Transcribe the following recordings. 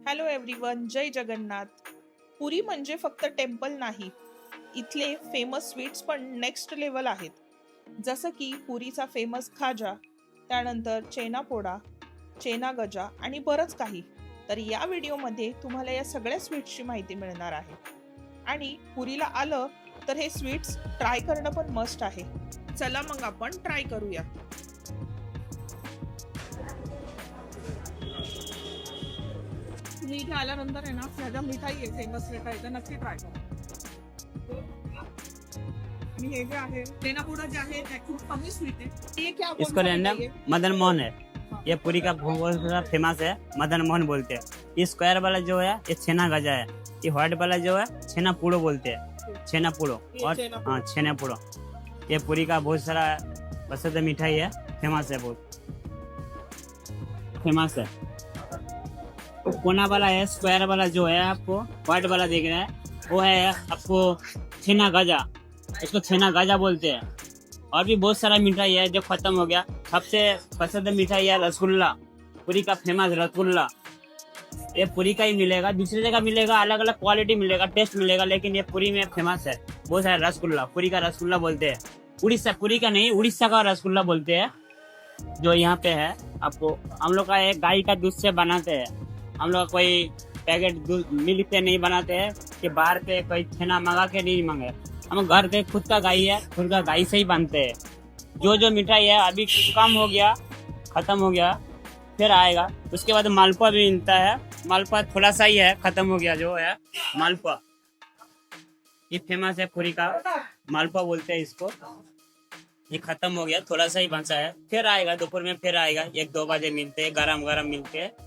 Hello everyone, जय जगन्नाथ। पुरी म्हणजे फक्त टेम्पल नाही, इथले फेमस स्वीट्स पण नेक्स्ट लेवल आहेत। जसं की पुरीचा फेमस खाजा, त्यानंतर चेना पोडा, चेना गजा आणि बरंच काही। तर या व्हिडिओमध्ये तुम्हाला या सगळ्या स्वीट्सची माहिती मिळणार आहे आणि पुरीला आलं तर हे स्वीट्स ट्राय करणं पण मस्ट आहे। चला मग आपण ट्राय करूया। तुम्ही इथे आल्यानंतर आहे ना, ह्या ज्या मिठाई आहे फेमस मिठाई त्या नक्की ट्राय करा। आणि हे जे आहे चेनापोडा जे आहे ते खूप कमी स्वीट आहे। ये क्या इसको लेना मदन मोहन है। ये पूरी का बहुत फेमस है, मदन मोहन बोलते हैं। ये स्क्वायर वाला जो है ये छेना गजा है। ये व्हाइट वाला जो है छेना पुड़ो बोलते हैं, छेना पुड़ो। और हाँ, छेना पुड़ो। ये पूरी का बहुत सारा प्रसिद्ध मिठाई है, फेमस है, बहुत फेमस है। कोना वाला है, स्क्वायर वाला जो है आपको व्हाइट वाला दिख रहा है वो है आपको छेना गजा। इसको छेना गजा बोलते हैं। और भी बहुत सारा मिठाई है जो खत्म हो गया। सबसे प्रसिद्ध मिठाई है रसगुल्ला, पूरी का फेमस रसगुल्ला। ये पूरी का ही मिलेगा, दूसरी जगह मिलेगा, अलग अलग क्वालिटी मिलेगा, टेस्ट मिलेगा, लेकिन ये पूरी में फेमस है। बहुत सारा रसगुल्ला, पूरी का रसगुल्ला बोलते हैं। उड़ीसा, पूरी का नहीं, उड़ीसा का रसगुल्ला बोलते हैं। जो यहाँ पे है आपको, हम लोग का एक गाय का दूध से बनाते हैं। हम लोग कोई पैकेट दूध मिल्क पे नहीं बनाते हैं कि बाहर पे कोई छेना मंगा के नहीं मांगे। हम घर के खुद का गाय है, खुद का गाय से ही बनते हैं। जो मिठाई है अभी कम हो गया, खत्म हो गया, फिर आएगा। उसके बाद मालपुआ भी मिलता है। मालपुआ थोड़ा सा ही है, खत्म हो गया जो है मालपुआ। ये फेमस है, पूरी का मालपुआ बोलते हैं इसको। ये खत्म हो गया, थोड़ा सा ही बचा है, फिर आएगा दोपहर में, फिर आएगा 1-2 बजे मिलते हैं, गरम गरम मिलते हैं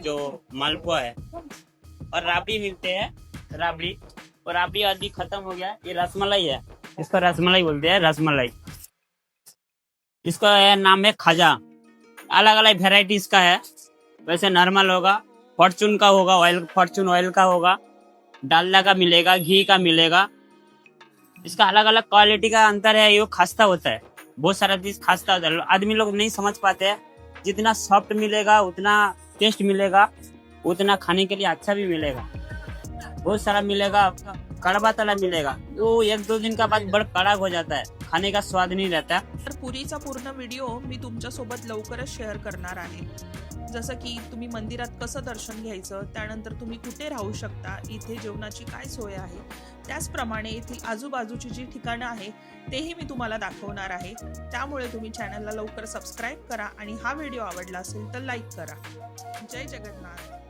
जो मालपुआ है। और राबड़ी मिलते हैं, राबड़ी। और राबड़ी आदि खत्म हो गया। ये रसमलाई है, इसको रसमलाई बोलते हैं, रसमलाई। इसका है नाम है खाजा। अलग अलग वेराइटी इसका है। वैसे नॉर्मल होगा, फॉर्चून का होगा, ऑयल फॉर्चून ऑयल का होगा, डालडा का मिलेगा, घी का मिलेगा। इसका अलग अलग क्वालिटी का अंतर है। ये खस्ता होता है, बहुत सारा चीज खस्ता होता है, आदमी लोग नहीं समझ पाते हैं। जितना सॉफ्ट मिलेगा उतना टेस्ट मिलेगा, उतना खाने के लिए अच्छा भी मिलेगा। बहुत सारा मिलेगा, कड़वा तला मिलेगा, वो 1-2 दिन का बाद बड़ा कड़क हो जाता है, खाने का स्वाद नहीं रहता। तर पुरीचा पूर्ण व्हिडिओ मी तुमच्यासोबत लवकरच शेअर करणार आहे। जसं की तुम्ही मंदिरात कसं दर्शन घ्यायचं, त्यानंतर तुम्ही कुठे राहू शकता, इथे जेवणाची काय सोय आहे, त्याचप्रमाणे येथील आजूबाजूची जी ठिकाणं आहे तेही मी तुम्हाला दाखवणार आहे। त्यामुळे तुम्ही चॅनलला लवकर सबस्क्राईब करा आणि हा व्हिडिओ आवडला असेल तर लाईक करा। जय जगन्नाथ।